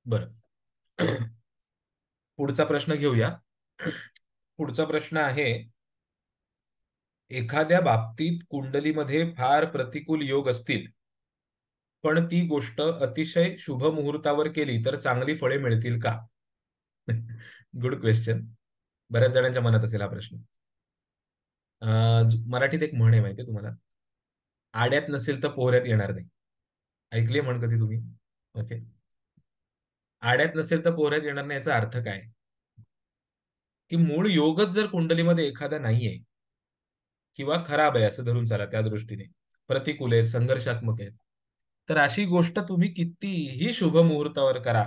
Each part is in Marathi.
बरं. पुढचा प्रश्न घेऊया. पुढचा प्रश्न आहे, एखाद्या बाबतीत कुंडलीमध्ये फार प्रतिकूल योग असतील, पण ती गोष्ट अतिशय शुभ मुहूर्तावर केली तर चांगली फळे मिळतील का? Good question. बऱ्याच जणांच्या मनात असेल हा प्रश्न. मराठीत एक म्हण आहे माहितीये तुम्हाला, आड्यात नसेल तर पोहऱ्यात येणार नाही. ऐकली म्हण कधी तुम्ही? ओके. आड्यात नसेल तर पोहऱ्यात येणार नाही याचा अर्थ काय? की मूळ योगच जर कुंडलीमध्ये एखादा नाहीये किंवा खराब आहे असं धरून चला, त्या दृष्टीने प्रतिकूल आहेत, संघर्षात्मक आहेत, तर अशी गोष्ट तुम्ही कितीही शुभ मुहूर्तावर करा,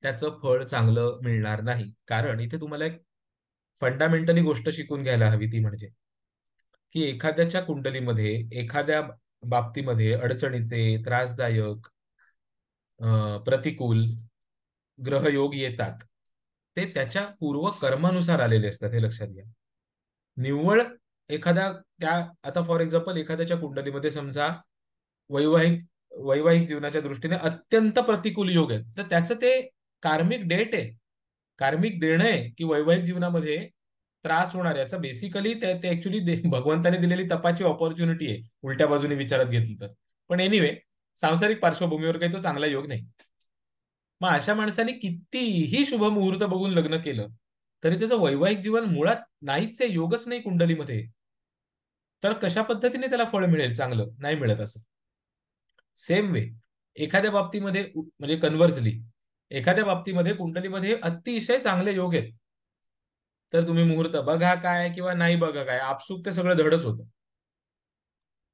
त्याचं फळ चांगलं मिळणार नाही. कारण इथे तुम्हाला एक फंडामेंटली गोष्ट शिकून घ्यायला हवी, ती म्हणजे की एखाद्याच्या कुंडलीमध्ये एखाद्या बाबतीमध्ये अडचणीचे, त्रासदायक, प्रतिकूल ग्रहयोग येतात, ते त्याच्या पूर्व कर्मानुसार आलेले असतात, हे लक्षात घ्या. निव्वळ एखाद्या त्या आता फॉर एक्झाम्पल एखाद्याच्या कुंडलीमध्ये समजा वैवाहिक वैवाहिक जीवनाच्या दृष्टीने अत्यंत प्रतिकूल योग आहेत, तर त्याचं ते कार्मिक डेट आहे, कार्मिक देणं आहे, की वैवाहिक जीवनामध्ये त्रास होणार. याचा बेसिकली ते ते ऍक्च्युली भगवंताने दिलेली तपाची ऑपॉर्च्युनिटी आहे, उलट्या बाजूने विचारात घेतली तर. पण एनिवे, सांसारिक पार्श्वभूमीवर काही तो चांगला योग नाही. मग अशा माणसाने कितीही शुभ मुहूर्त बघून लग्न केलं, तरी त्याचं वैवाहिक जीवन मुळात नाहीच आहे, योगच नाही कुंडलीमध्ये. तर कशा पद्धतीने त्याला फळ मिळेल चांगलं? नाही मिळत असं. सेम वे एखाद्या बाबतीमध्ये म्हणजे कन्व्हर्सली एखाद्या बाबतीमध्ये कुंडलीमध्ये अतिशय चांगले योग आहेत, तर तुम्ही मुहूर्त बघा काय किंवा नाही बघा काय, आपसूक ते सगळं धडच होतं.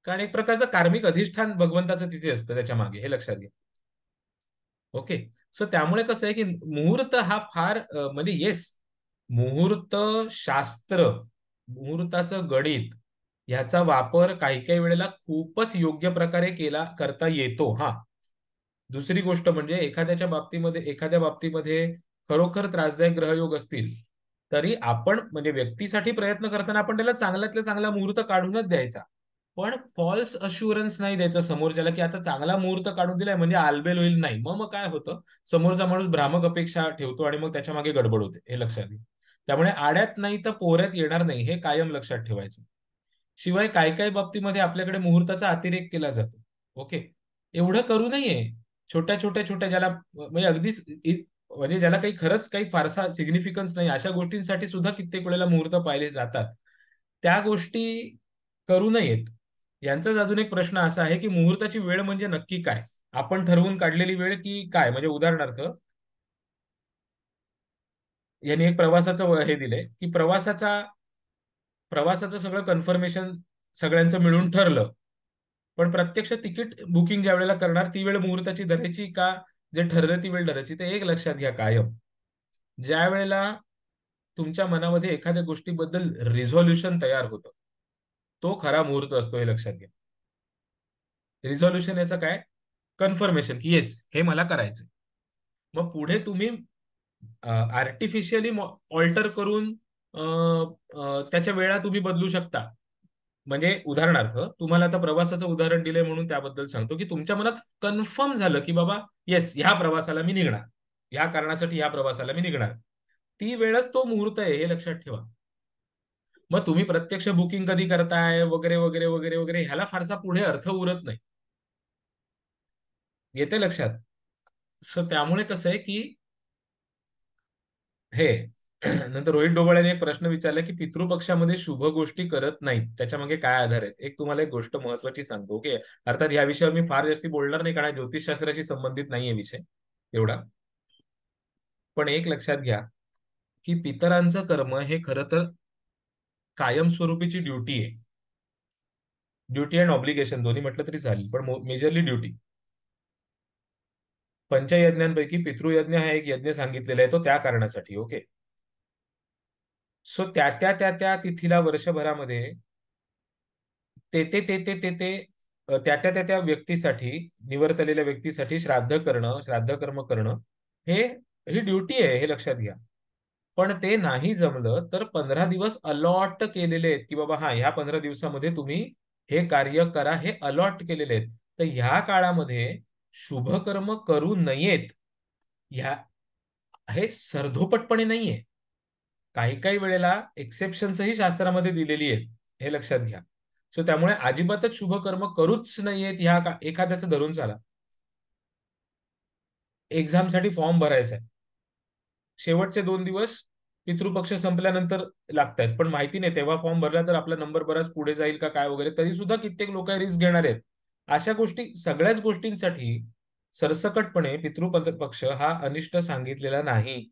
कारण एक प्रकारचं कार्मिक अधिष्ठान भगवंताचं तिथे असतं त्याच्या मागे, हे लक्षात घ्या. ओके. सो त्यामुळे कसं आहे की मुहूर्त हा फार म्हणजे येस, मुहूर्त शास्त्र, मुहूर्ताचं गणित, ह्याचा वापर काही काही वेळेला खूपच योग्य प्रकारे करता येतो हा. दुसरी गोष्ट म्हणजे एखाद्या बाबतीमध्ये खरोखर त्रासदायक ग्रहयोग असतील, तरी आपण म्हणजे व्यक्तीसाठी प्रयत्न करताना आपण त्याला चांगल्यातला चांगला मुहूर्त काढूनच द्यायचा. पण फॉल्स अश्युरन्स नाही द्यायचं समोरच्याला, की आता चांगला मुहूर्त काढून दिलाय म्हणजे आलबेल होईल, नाही. मग मग काय होतं, समोरचा माणूस भ्रामक अपेक्षा ठेवतो आणि मग त्याच्या मागे गडबड होते, हे लक्षात घ्या. त्यामुळे आड्यात नाही तर पोहऱ्यात येणार नाही, हे कायम लक्षात ठेवायचं. शिवाय काय काय बाबतीमध्ये आपल्याकडे मुहूर्ताचा अतिरेक केला जातो. ओके. एवढं करू नये. छोट्या छोट्या छोट्या ज्याला म्हणजे अगदीच म्हणजे ज्याला काही खरंच काही फारसा सिग्निफिकन्स नाही, अशा गोष्टींसाठी सुद्धा कित्येक वेळेला मुहूर्त पाहिले जातात. त्या गोष्टी करू नयेत. यांचाच अजून एक प्रश्न असा आहे, की मुहूर्ताची वेळ म्हणजे नक्की काय? आपण ठरवून काढलेली वेळ की काय? म्हणजे उदाहरणार्थ, यांनी एक प्रवासाचं हे दिलंय, की प्रवासाचं सगळं कन्फर्मेशन सगळ्यांचं मिळून ठरलं. पण प्रत्यक्ष तिकीट बुकिंग ज्या वेळेला करणार ती वेळ मुहूर्ताची धरायची का, जे ठरलं ती वेळ धरायची? ते एक लक्षात घ्या कायम. ज्या वेळेला तुमच्या मनामध्ये एखाद्या गोष्टीबद्दल रिझॉल्युशन तयार होतं, तो खरा मुहूर्त असतो, हे लक्षात घ्या. रिझॉल्युशन याचं काय? कन्फर्मेशन, की येस, हे मला करायचं. मग पुढे तुम्ही आर्टिफिशियली ऑल्टर करून त्याच्या वेळा तुम्ही बदलू शकता. म्हणजे उदाहरणार्थ, तुम्हाला आता प्रवासाचं उदाहरण दिलंय म्हणून त्याबद्दल सांगतो, की तुमच्या मनात कन्फर्म झालं, की बाबा येस, ह्या प्रवासाला मी निघणार, ह्या कारणासाठी ह्या प्रवासाला मी निघणार, ती वेळच तो मुहूर्त आहे, हे लक्षात ठेवा. मग तुम्ही प्रत्यक्ष बुकिंग कधी करताय वगैरे वगैरे वगैरे वगैरे, ह्याला फारसा पुढे अर्थ उरत नाही. येते लक्षात? सो त्यामुळे कसं आहे, की हे नंतर रोहित डोबाळ्याने एक प्रश्न विचारला, की पितृपक्षामध्ये शुभ गोष्टी करत नाहीत, त्याच्या मागे काय आधार आहेत? एक तुम्हाला एक गोष्ट महत्वाची सांगतो. ओके. अर्थात या विषयावर मी फार जास्ती बोलणार नाही, कारण ज्योतिषशास्त्राशी संबंधित नाहीये विषय एवढा. पण एक लक्षात घ्या, की पितरांचं कर्म हे खरं तर कायमस्वरूपीची ड्युटी आहे. ड्युटी अँड ऑब्लिगेशन दोन्ही म्हटलं तरी चालेल, पण मेजरली ड्युटी. पंचयज्ञांपैकी पितृयज्ञ हा एक यज्ञ सांगितलेला आहे, तो त्या कारणासाठी. ओके. सो त्या तिथीला वर्षभरामध्ये त्या व्यक्तीसाठी, निवर्तलेल्या व्यक्तीसाठी श्राद्ध करणं, श्राद्ध कर्म करणं, हे ही ड्युटी आहे, हे लक्षात घ्या. पण ते नाही जमलं तर 15 दिवस अलॉट केलेले आहेत, की बाबा हा, ह्या 15 दिवसामध्ये तुम्ही हे कार्य करा, हे अलॉट केलेले आहेत. तर ह्या काळामध्ये शुभकर्म करू नयेत, ह्या हे सरधोपटपणे नाहीये. काही काही वेळेला एक्सेप्शन्सही शास्त्रामध्ये दिलेली आहेत, हे लक्षात घ्या. सो त्यामुळे अजिबातच शुभ कर्म करूच नाहीयेत ह्या एखाद्याचं धरून चाला. एक्झामसाठी फॉर्म भरायचा आहे, शेवटचे 2 दिवस पितृपक्ष संपल्यानंतर लागतायत, पण माहिती नाही तेव्हा फॉर्म भरला तर आपला नंबर बराच पुढे जाईल का काय वगैरे, तरी सुद्धा कित्येक लोक रिस्क घेणार आहेत. अशा गोष्टी, सगळ्याच गोष्टींसाठी सरसकटपणे पितृपक्ष हा अनिष्ट सांगितलेला नाही.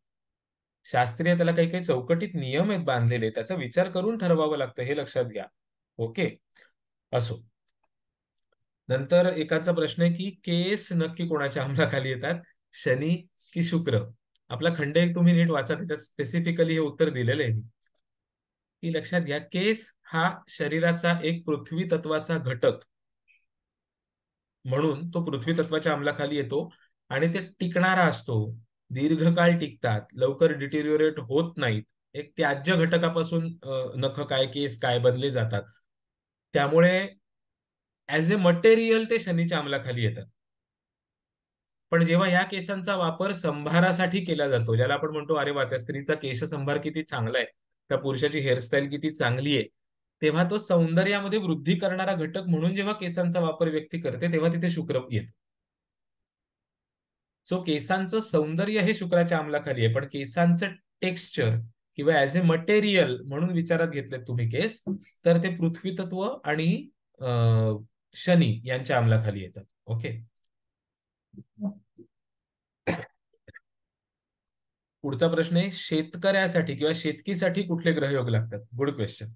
शास्त्रीय त्याला काही काही चौकटीत नियम आहेत बांधलेले, त्याचा विचार करून ठरवावं लागतं, हे लक्षात घ्या. ओके, असो. नंतर एकाचा प्रश्न आहे की केस नक्की कोणाच्या अंमलाखाली येतात, शनी की शुक्र? आपला खंड एक तुम्ही नीट वाचा, त्याच्यात स्पेसिफिकली हे उत्तर दिलेलं आहे की लक्षात घ्या, केस हा शरीराचा एक पृथ्वी तत्वाचा घटक म्हणून तो पृथ्वी तत्वाच्या अंमलाखाली येतो आणि ते टिकणारा असतो, दीर्घकाळ टिकतात, लवकर डिटेरिओरेट होत नाहीत. एक त्याज्य घटकापासून नख काय केस काय बनले जातात. त्यामुळे ऍज ए मटेरियल ते शनीच्या अंमलाखाली येतात. पण जेव्हा ह्या केसांचा वापर संभारासाठी केला जातो, ज्याला आपण म्हणतो अरे वा त्या स्त्रीचा केश संभार किती चांगला आहे, त्या पुरुषाची हेअरस्टाईल किती चांगली आहे, तेव्हा तो सौंदर्यामध्ये वृद्धी करणारा घटक म्हणून जेव्हा केसांचा वापर व्यक्ती करते तेव्हा तिथे शुक्र येतो. सो केसांचं सौंदर्य हे शुक्राच्या अंमलाखाली आहे, पण केसांचं टेक्स्चर किंवा ऍज ए मटेरियल म्हणून विचारात घेतलेत तुम्ही केस, तर ते पृथ्वी तत्व आणि शनी यांच्या अंमलाखाली येतात. ओके, पुढचा प्रश्न आहे, शेतकऱ्यासाठी किंवा शेतकीसाठी कुठले ग्रहयोग लागतात? Good question.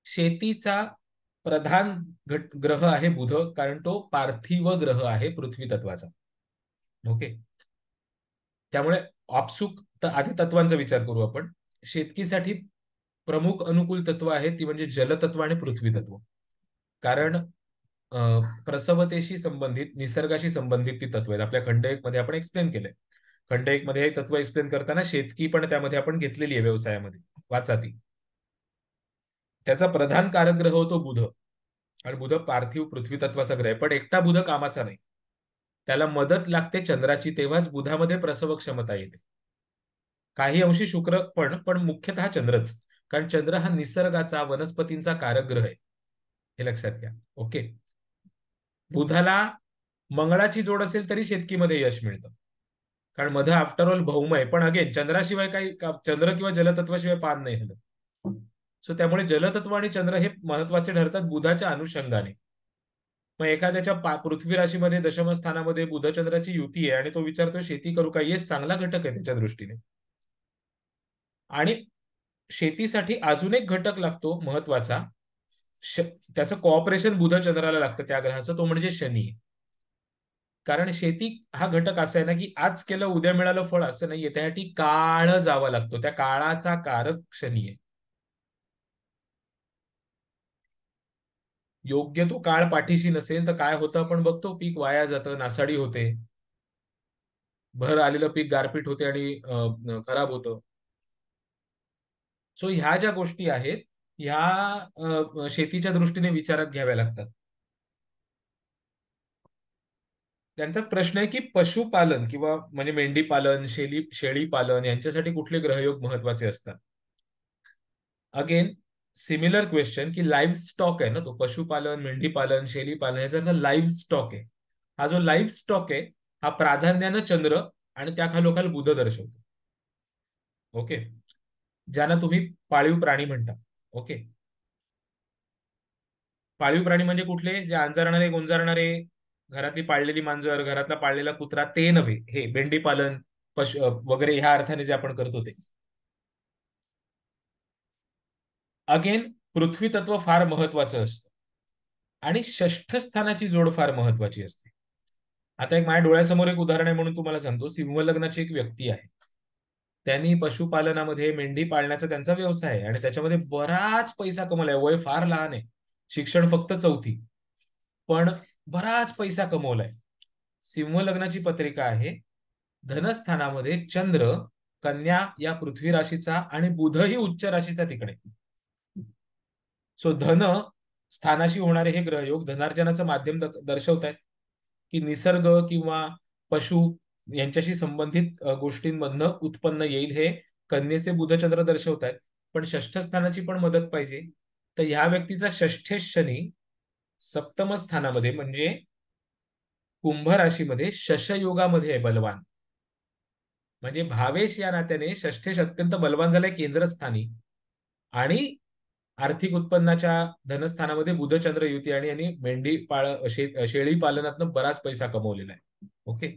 शेतीचा प्रधान ग्रह आहे बुध, कारण तो पार्थिव ग्रह आहे पृथ्वी तत्वाचा. ओके, त्यामुळे आपसुक आधी तत्वांचा विचार करू आपण. शेतकीसाठी प्रमुख अनुकूल तत्व आहे ती म्हणजे जलतत्व आणि पृथ्वी तत्व, कारण प्रसवतेशी संबंधित, निसर्गाशी संबंधित ती तत्व आहेत. आपल्या खंड एक मध्ये आपण एक्सप्लेन केलंय. खंड एक मध्ये हे तत्व एक्सप्लेन करताना शेतकी पण त्यामध्ये आपण घेतलेली आहे व्यवसायामध्ये, वाचा ती. त्याचा प्रधान कारक ग्रह होतो बुध, आणि बुध पार्थिव पृथ्वी तत्वाचा ग्रह आहे, पण एकटा बुध कामाचा नाही, त्याला मदत लागते चंद्राची, तेव्हाच बुधामध्ये प्रसव क्षमता येते. काही अंशी शुक्र पण मुख्यतः चंद्रच, कारण चंद्र हा निसर्गाचा वनस्पतींचा कारक ग्रह आहे, हे लक्षात घ्या. ओके, बुधाला मंगळाची जोड असेल तरी शेतकीमध्ये यश मिळतं, कारण मध आफ्टर ऑल भौम आहे, पण अगेन चंद्राशिवाय काही चंद्र किंवा जलतत्वाशिवाय पान नाही हलत. सो त्यामुळे जलतत्व आणि चंद्र हे महत्वाचे ठरतात बुधाच्या अनुषंगाने. मग एखाद्याच्या पृथ्वी राशीमध्ये दशम स्थानामध्ये बुधचंद्राची युती आहे आणि तो विचारतो शेती करू का, येस चांगला घटक आहे त्याच्या दृष्टीने. आणि शेतीसाठी अजून एक घटक लागतो महत्वाचा, त्याचं कॉपरेशन बुधचंद्राला लागतं त्या ग्रहाचं, तो म्हणजे शनी. कारण शेती हा घटक असा आहे ना की आज केलं उद्या मिळालं फळ असं नाहीये, त्यासाठी काळ जावा लागतो, त्या काळाचा कारक शनी आहे. योग्य तो काळ पाठीशी नसेल तर काय होतं आपण बघतो, पीक वाया जातं, नासाडी होते, भर आलेलं पीक गारपीट होते आणि खराब होतं. सो ह्या ज्या गोष्टी आहेत ह्या शेतीच्या दृष्टीने विचारात घ्याव्या लागतात. त्यांचाच प्रश्न आहे की पशुपालन किंवा म्हणजे मेंढी पालन, शेळी पालन यांच्यासाठी कुठले ग्रहयोग महत्वाचे असतात? अगेन सिमिलर क्वेश्चन की लाईव्ह स्टॉक आहे ना, तो पशुपालन, मेंढी पालन, शेळी पालन याचा अर्थ लाईव्ह स्टॉक आहे. हा जो लाईव्ह स्टॉक आहे हा प्राधान्यानं चंद्र आणि त्या खालोखाल बुध दर्शवतो. ओके, ज्यांना तुम्ही पाळीव प्राणी म्हणता. ओके, पाळीव प्राणी म्हणजे कुठले, जे अंजारणारे गोंजारणारे, घरातली पाळलेली मांजर, घरातला पाळलेला कुत्रा ते नव्हे, हे मेंढी पालन पशु वगैरे ह्या अर्थाने जे आपण करतो ते. अगेन पृथ्वी तत्व फार महत्वाचं असतं आणि षष्ठ स्थानाची जोड फार महत्वाची असते. आता एक माझ्या डोळ्यासमोर एक उदाहरण आहे म्हणून तुम्हाला सांगतो. सिंह लग्नाची एक व्यक्ती आहे, त्यांनी पशुपालनामध्ये मेंढी पाळण्याचा त्यांचा व्यवसाय आहे आणि त्याच्यामध्ये बराच पैसा कमवलाय. वय फार लहान आहे, शिक्षण फक्त 4थी, पण बराच पैसा कमवलाय. सिंह लग्नाची पत्रिका आहे, धनस्थानामध्ये चंद्र कन्या या पृथ्वी राशीचा आणि बुधही उच्च राशीचा तिकडे. सो धन स्थानाशी होणारे हे ग्रहयोग धनार्जनाचं माध्यम दर्शवत आहेत की निसर्ग किंवा पशु यांच्याशी संबंधित गोष्टींमधनं उत्पन्न येईल हे कन्येचे बुधचंद्र दर्शवत आहेत. पण षष्ठ स्थानाची पण मदत पाहिजे. तर ह्या व्यक्तीचा षष्ठेश शनी सप्तम स्थानामध्ये म्हणजे कुंभ राशीमध्ये शशयोगामध्ये आहे बलवान. म्हणजे भावेश या नात्याने षष्ठेश अत्यंत बलवान झालाय केंद्रस्थानी, आणि आर्थिक उत्पन्नाच्या धनस्थानामध्ये बुधचंद्र युती, आणि यांनी शेळी पालनातनं बराच पैसा कमवलेला आहे. ओके,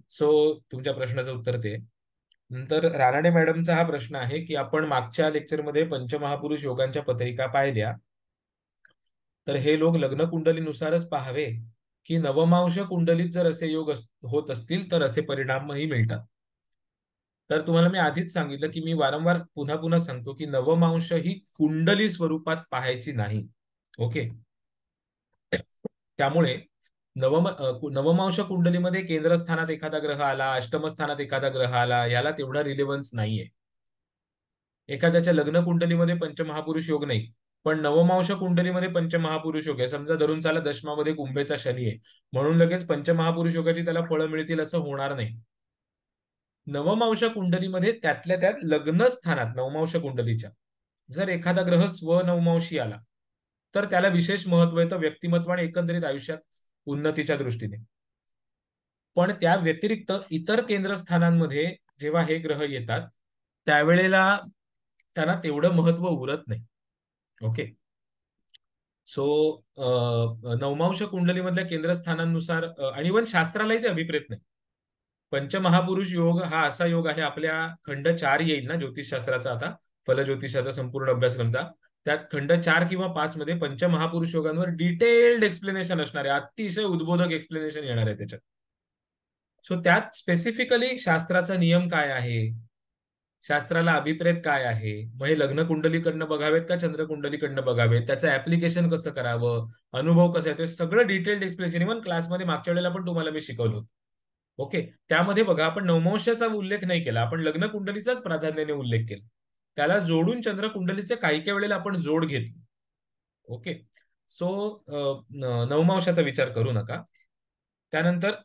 सो तुमच्या प्रश्नाचं उत्तर ते. नंतर रानडे मॅडमचा हा प्रश्न आहे की आपण मागच्या लेक्चरमध्ये पंचमहापुरुष योगांच्या पत्रिका पाहिल्या, तर हे लोक लग्न कुंडलीनुसारच पाहावे की नवमांश कुंडलीत जर असे योग होत असतील तर असे परिणामही मिळतात. तर तुम्हाला मी आधीच सांगितलं की मी वारंवार पुन्हा पुन्हा सांगतो की नवमांश ही कुंडली स्वरूपात पाहायची नाही. ओके, त्यामुळे नवमांश कुंडलीमध्ये केंद्रस्थानात एखादा ग्रह आला, अष्टम स्थानात एखादा ग्रह आला, याला तेवढा रिलेव्हन्स नाहीये. एखाद्याच्या लग्न कुंडलीमध्ये पंचमहापुरुष योग नाही, पण नवमांश कुंडलीमध्ये पंचमहापुरुष योग आहे. समजा धरून चाला दशमामध्ये कुंभेचा शनी आहे, म्हणून लगेच पंचमहापुरुष योगाची त्याला फळं मिळतील असं होणार नाही. नवमांश कुंडलीमध्ये त्यातल्या त्यात लग्न स्थानात नवमांश कुंडलीच्या जर एखादा ग्रह स्वनवमांशी आला तर त्याला विशेष महत्व येतं व्यक्तिमत्व आणि एकंदरीत आयुष्यात उन्नतीच्या दृष्टीने. पण त्या व्यतिरिक्त इतर केंद्रस्थानांमध्ये जेव्हा हे ग्रह येतात त्यावेळेला त्यांना तेवढं महत्व उरत नाही. ओके, सो नवमांश कुंडलीमधल्या केंद्रस्थानांनुसार आणि इव्हन शास्त्रालाही ते अभिप्रेत नाही. पंचमहापुरुष योग हा असा योग आहे, आपल्या खंड 4 येईल ना ज्योतिषशास्त्राचा, आता फलज्योतिषाचा संपूर्ण अभ्यासक्रमचा, त्यात खंड 4 किंवा 5 मध्ये पंचमहापुरुष योगांवर डिटेल्ड एक्सप्लेनेशन असणार आहे, अतिशय उद्बोधक एक्सप्लेनेशन येणार आहे त्याच्यात. सो त्यात स्पेसिफिकली शास्त्राचा नियम काय आहे, शास्त्राला अभिप्रेत काय आहे, मग हे लग्न कुंडलीकडनं बघावेत का चंद्रकुंडलीकडनं बघावेत, त्याचं ऍप्लिकेशन कसं करावं, अनुभव कसा आहे, ते सगळं डिटेल्ड एक्सप्लेनेशन इव्हन क्लासमध्ये मागच्या वेळेला पण तुम्हाला मी शिकवलं होतं. ओके, त्यामध्ये बघा आपण नवमांशाचा उल्लेख नाही केला, आपण लग्न कुंडलीचाच प्राधान्याने उल्लेख केला, त्याला जोडून चंद्र कुंडलीचे काही काही वेळेला आपण जोड घेतली. ओके, सो नवमांशाचा विचार करू नका. त्यानंतर